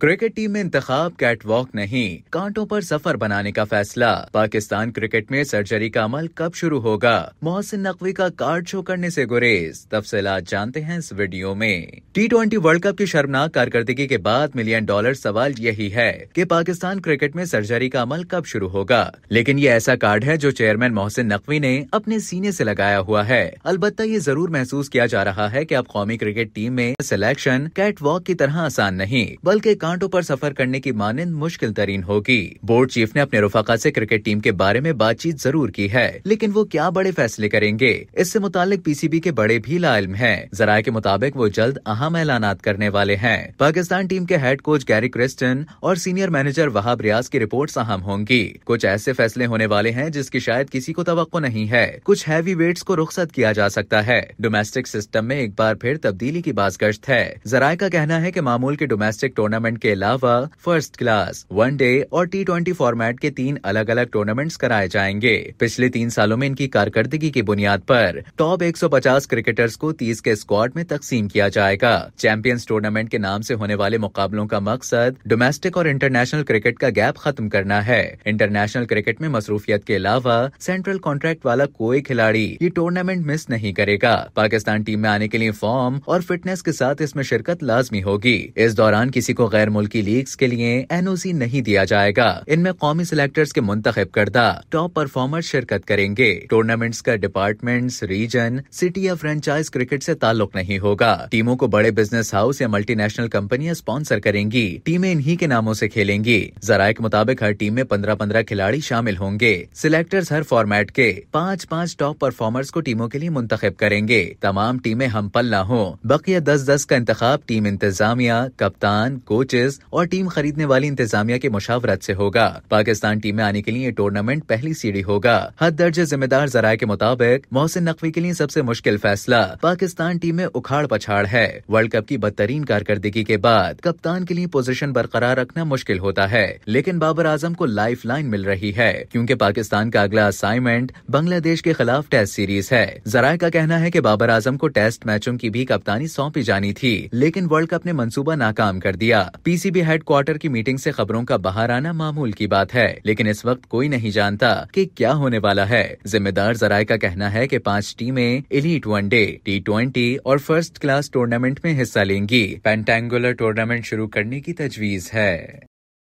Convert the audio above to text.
Cricket team में इंतखाब catwalk नहीं, कांटों पर सफर बनाने का फैसला। पाकिस्तान क्रिकेट में सर्जरी का अमल कब शुरू होगा? मोहसिन नकवी का कार्ड शो करने से गुरेज। तफसीलात जानते हैं इस वीडियो में। T20 वर्ल्ड कप की शर्मनाक कारकर्दगी के बाद $1 मिलियन सवाल यही है कि पाकिस्तान क्रिकेट में सर्जरी का अमल कब शुरू होगा। लेकिन ये ऐसा कार्ड है जो चेयरमैन मोहसिन नकवी ने अपने सीने से लगाया हुआ है। अलबत्ता ये जरूर महसूस किया जा रहा है कि अब कौमी क्रिकेट टीम में सिलेक्शन कैटवॉक की तरह आसान नहीं, बल्कि कांटों पर सफर करने की मानंद मुश्किल तरीन होगी। बोर्ड चीफ ने अपने रुफाका से क्रिकेट टीम के बारे में बातचीत जरूर की है, लेकिन वो क्या बड़े फैसले करेंगे, इससे मुतालिक पीसीबी के बड़े भी लाइल्म हैं। जराये के मुताबिक वो जल्द अहम ऐलानात करने वाले हैं। पाकिस्तान टीम के हेड कोच गैरी क्रिस्टन और सीनियर मैनेजर वहाब रियाज की रिपोर्ट्स अहम होंगी। कुछ ऐसे फैसले होने वाले हैं जिसकी शायद किसी को तवक्को नहीं है। कुछ हैवी वेट्स को रुखसत किया जा सकता है। डोमेस्टिक सिस्टम में एक बार फिर तब्दीली की बाज़गश्त है। जराये का कहना है कि मामूल के डोमेस्टिक टूर्नामेंट के अलावा फर्स्ट क्लास, वनडे और T20 फॉर्मेट के 3 अलग अलग टूर्नामेंट्स कराए जाएंगे। पिछले 3 सालों में इनकी कारकर्दगी की बुनियाद पर टॉप 150 क्रिकेटर्स को 30 के स्क्वाड में तकसीम किया जाएगा। चैंपियंस टूर्नामेंट के नाम से होने वाले मुकाबलों का मकसद डोमेस्टिक और इंटरनेशनल क्रिकेट का गैप खत्म करना है। इंटरनेशनल क्रिकेट में मसरूफियत के अलावा सेंट्रल कॉन्ट्रैक्ट वाला कोई खिलाड़ी ये टूर्नामेंट मिस नहीं करेगा। पाकिस्तान टीम में आने के लिए फॉर्म और फिटनेस के साथ इसमें शिरकत लाजमी होगी। इस दौरान किसी को गैर मुल्की लीग्स के लिए NOC नहीं दिया जाएगा। इनमें कौमी सिलेक्टर्स के मुंतखब करदा टॉप परफॉर्मर शिरकत करेंगे। टूर्नामेंट्स का डिपार्टमेंट्स, रीजन, सिटी या फ्रेंचाइज क्रिकेट से ताल्लुक नहीं होगा। टीमों को बड़े बिजनेस हाउस या मल्टीनेशनल कंपनियां स्पॉन्सर करेंगी। टीमें इन्हीं के नामों से खेलेंगी। जराये के मुताबिक हर टीम में 15-15 खिलाड़ी शामिल होंगे। सिलेक्टर्स हर फॉर्मेट के 5-5 टॉप परफॉर्मर्स को टीमों के लिए मुंतखब करेंगे। तमाम टीमें हमपल न हो। बकिया 10-10 का इंतखाब टीम इंतजामिया, कप्तान, कोचेस और टीम खरीदने वाली इंतजामिया की मुशावरत से होगा। पाकिस्तान टीम में आने के लिए ये टूर्नामेंट पहली सीढ़ी होगा। हद दर्जे जिम्मेदार जराये के मुताबिक मोहसिन नकवी के लिए सबसे मुश्किल फैसला पाकिस्तान टीम में उखाड़ पछाड़ है। वर्ल्ड कप की बदतरीन कारकर्दगी के बाद कप्तान के लिए पोजीशन बरकरार रखना मुश्किल होता है, लेकिन बाबर आजम को लाइफ लाइन मिल रही है क्योंकि पाकिस्तान का अगला असाइनमेंट बांग्लादेश के खिलाफ टेस्ट सीरीज है। जराये का कहना है कि बाबर आजम को टेस्ट मैचों की भी कप्तानी सौंपी जानी थी, लेकिन वर्ल्ड कप ने मंसूबा नाकाम कर दिया। पीसीबी हेडक्वार्टर की मीटिंग से खबरों का बाहर आना मामूल की बात है, लेकिन इस वक्त कोई नहीं जानता कि क्या होने वाला है। जिम्मेदार जराये का कहना है कि 5 टीमें एलीट वनडे, T20 और फर्स्ट क्लास टूर्नामेंट में हिस्सा लेंगी। पेंटेंगुलर टूर्नामेंट शुरू करने की तजवीज है।